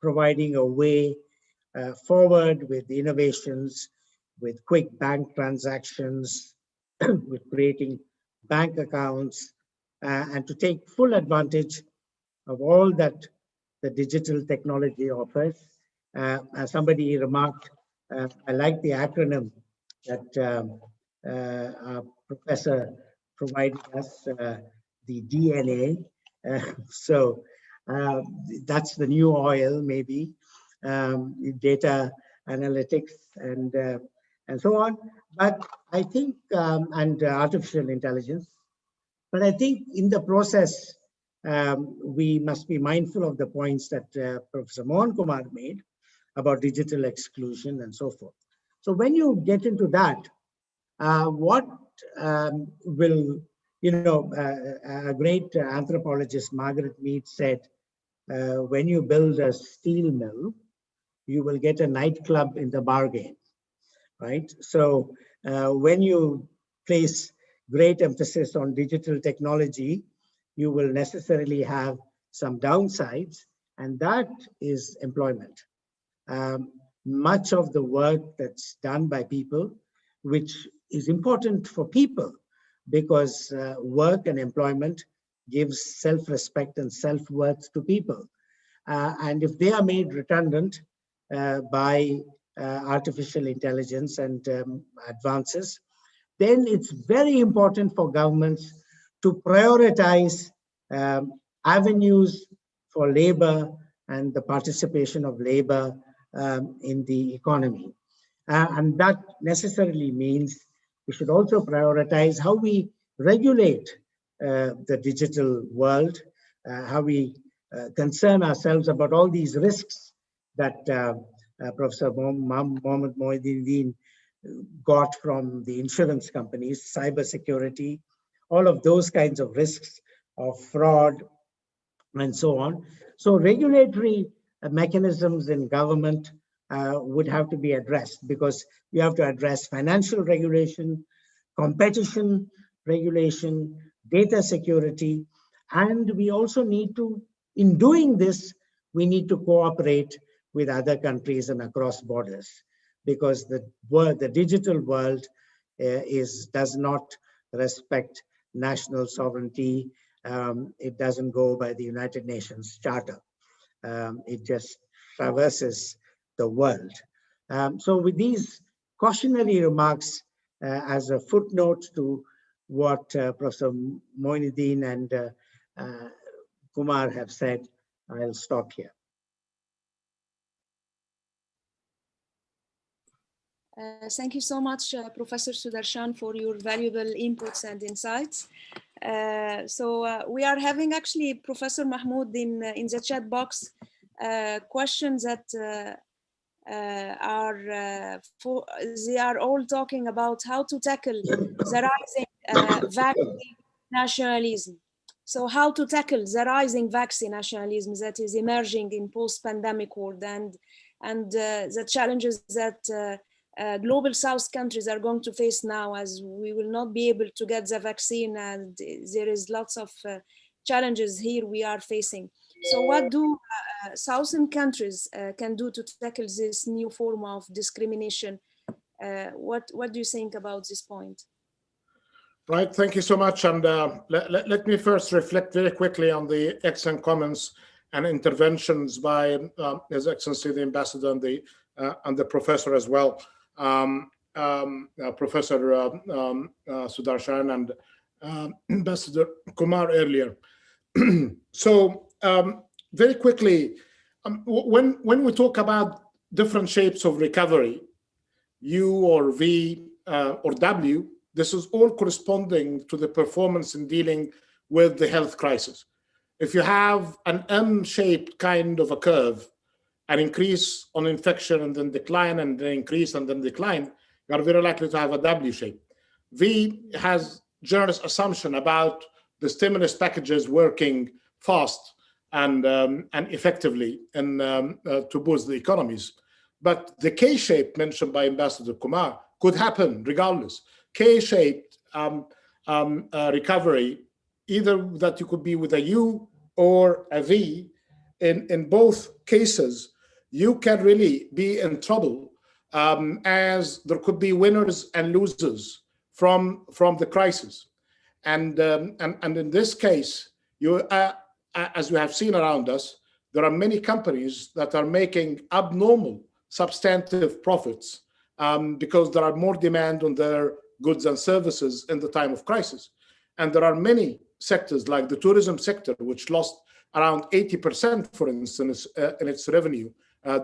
providing a way forward with innovations, with quick bank transactions, with creating bank accounts, and to take full advantage of all that the digital technology offers. As somebody remarked, I like the acronym that our professor provided us, the DNA. So that's the new oil, maybe, data analytics, and so on. But I think, and artificial intelligence. But I think in the process, we must be mindful of the points that Professor Mohan Kumar made about digital exclusion and so forth. So when you get into that, what will, a great anthropologist, Margaret Mead, said, when you build a steel mill, you will get a nightclub in the bargain, right? So when you place great emphasis on digital technology, you will necessarily have some downsides, and that is employment. Much of the work that's done by people, which is important for people, because work and employment gives self-respect and self-worth to people. And if they are made redundant by artificial intelligence and advances, then it's very important for governments to prioritize avenues for labor and the participation of labor in the economy. And that necessarily means we should also prioritize how we regulate the digital world, how we concern ourselves about all these risks that Professor Mohammed Mohiuddin got from the insurance companies, cybersecurity, all of those kinds of risks of fraud and so on. So regulatory mechanisms in government would have to be addressed, because we have to address financial regulation, competition regulation, data security, and we also need to, in doing this, we need to cooperate with other countries and across borders, because the digital world does not respect national sovereignty. It doesn't go by the United Nations Charter. It just traverses the world. So with these cautionary remarks as a footnote to what Professor Mohiuddin and Kumar have said, I'll stop here. Thank you so much, Professor Sudarshan, for your valuable inputs and insights. So we are having actually Professor Mahmoud in the chat box questions that they are all talking about how to tackle the rising vaccine nationalism. So how to tackle the rising vaccine nationalism that is emerging in post-pandemic world, and the challenges that global South countries are going to face now, as we will not be able to get the vaccine, and there is lots of challenges here we are facing. So what do Southern countries can do to tackle this new form of discrimination? What do you think about this point? Right, thank you so much. And let me first reflect very quickly on the excellent comments and interventions by His Excellency the Ambassador and the Professor as well, Professor Sudarshan and Ambassador Kumar earlier. So very quickly, when we talk about different shapes of recovery, U or V or W, this is all corresponding to the performance in dealing with the health crisis. If you have an M-shaped kind of a curve, an increase on infection and then decline and then increase and then decline, you are very likely to have a W shape. V has generous assumption about the stimulus packages working fast and effectively and to boost the economies. But the K shape mentioned by Ambassador Kumar could happen regardless. K-shaped recovery, either that you could be with a U or a V, in both cases, you can really be in trouble, as there could be winners and losers from the crisis. And in this case, as we have seen around us, there are many companies that are making abnormal substantive profits because there are more demand on their goods and services in the time of crisis. And there are many sectors like the tourism sector, which lost around 80%, for instance, in its revenue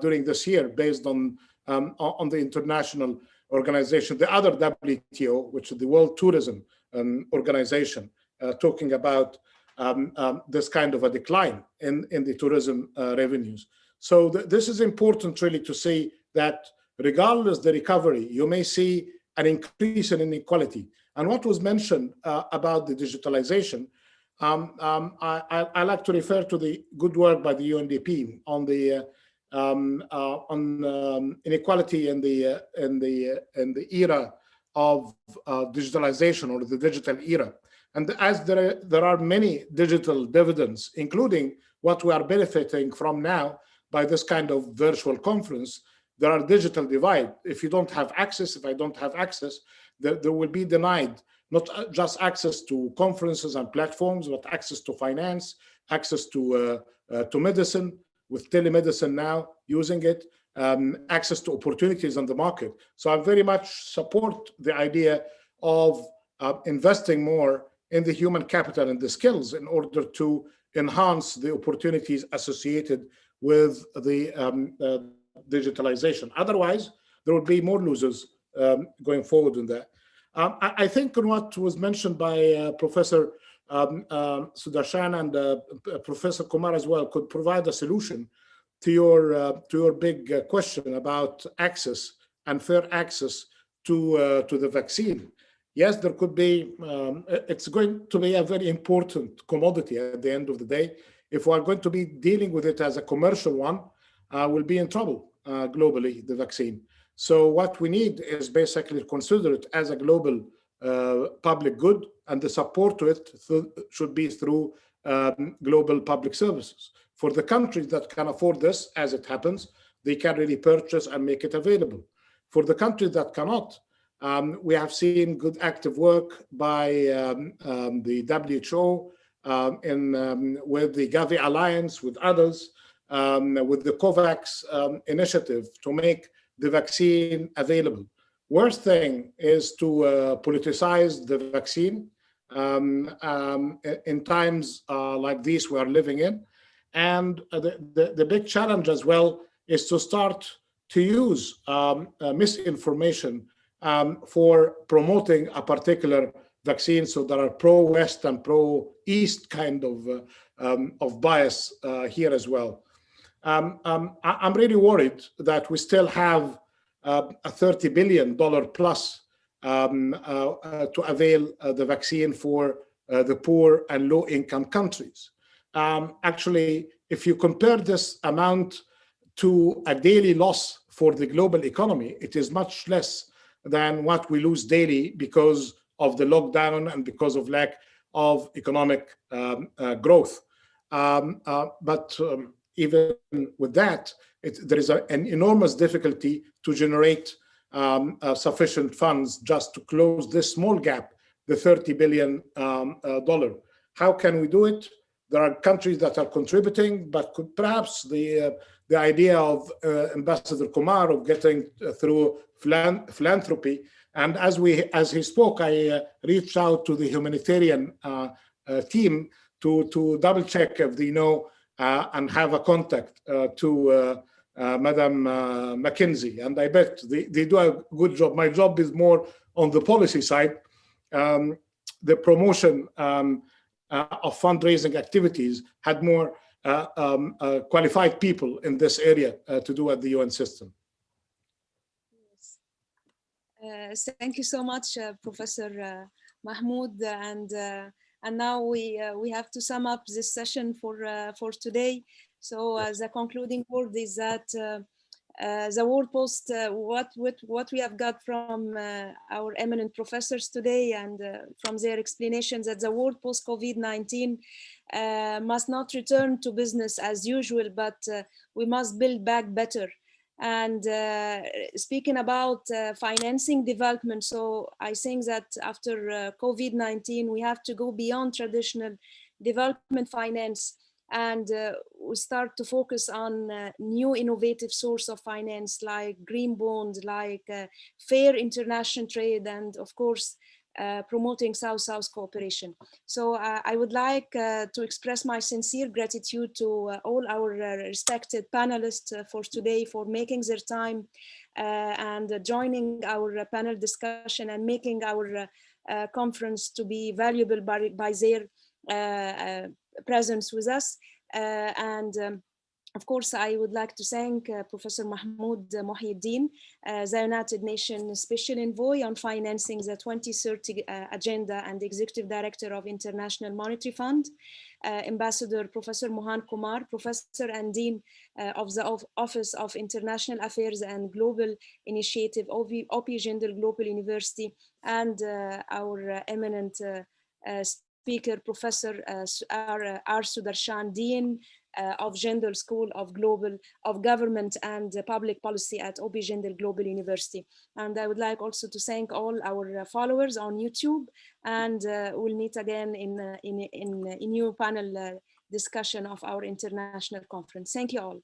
during this year, based on on the international organization. The other WTO, which is the World Tourism Organization, talking about this kind of a decline in the tourism revenues. So this is important really to say that regardless the recovery, you may see an increase in inequality. And what was mentioned about the digitalization, I like to refer to the good work by the UNDP on the inequality in the era of digitalization, or the digital era. And as there are many digital dividends, including what we are benefiting from now by this kind of virtual conference, there are digital divide. If you don't have access, if I don't have access, there will be denied not just access to conferences and platforms, but access to finance, access to medicine, with telemedicine now using it, access to opportunities on the market. So I very much support the idea of investing more in the human capital and the skills in order to enhance the opportunities associated with the digitalization. Otherwise, there will be more losers going forward in that. I think what was mentioned by Professor Sudarshan and Professor Kumar as well could provide a solution to your big question about access and fair access to the vaccine. Yes, there could be, it's going to be a very important commodity at the end of the day. If we're going to be dealing with it as a commercial one, we'll be in trouble globally, the vaccine. So what we need is basically consider it as a global public good, and the support to it should be through global public services. For the countries that can afford this, as it happens, they can really purchase and make it available. For the countries that cannot, we have seen good active work by the WHO with the Gavi Alliance, with others, with the COVAX initiative to make the vaccine available. Worst thing is to politicize the vaccine in times like these we are living in. And the big challenge as well is to start to use misinformation for promoting a particular vaccine. So there are pro-West and pro-East kind of bias here as well. I'm really worried that we still have a $30 billion plus to avail the vaccine for the poor and low-income countries. Actually, if you compare this amount to a daily loss for the global economy, it is much less than what we lose daily because of the lockdown and because of lack of economic growth. But even with that, there is an enormous difficulty to generate sufficient funds just to close this small gap, the $30 billion. How can we do it? There are countries that are contributing, but could perhaps the idea of Ambassador Kumar of getting through philanthropy. And as he spoke, I reached out to the humanitarian team to double check if they know and have a contact to Madam McKinsey. And I bet they do a good job. My job is more on the policy side. The promotion of fundraising activities had more qualified people in this area to do at the UN system. Yes. Thank you so much, Professor Mahmoud. And now we have to sum up this session for today. So the concluding word is that the World Post, what we have got from our eminent professors today and from their explanations, that the World Post COVID-19 must not return to business as usual, but we must build back better. And speaking about financing development, so I think that after COVID-19, we have to go beyond traditional development finance, and we start to focus on new innovative source of finance like green bond, like fair international trade, and of course promoting South-South cooperation. So I would like to express my sincere gratitude to all our respected panelists for today, for making their time and joining our panel discussion and making our conference to be valuable by their presence with us. Of course, I would like to thank Professor Mahmoud Mohieddin, the United Nations Special Envoy on Financing the 2030 Agenda and Executive Director of International Monetary Fund, Ambassador Professor Mohan Kumar, Professor and Dean of the Office of International Affairs and Global Initiative, OP Jindal Global University, and our eminent speaker, Professor R. Sudarshan, Dean of Jindal School of Government and Public Policy at OP Jindal Global University. And I would like also to thank all our followers on YouTube, and we'll meet again in a new panel discussion of our international conference. Thank you all.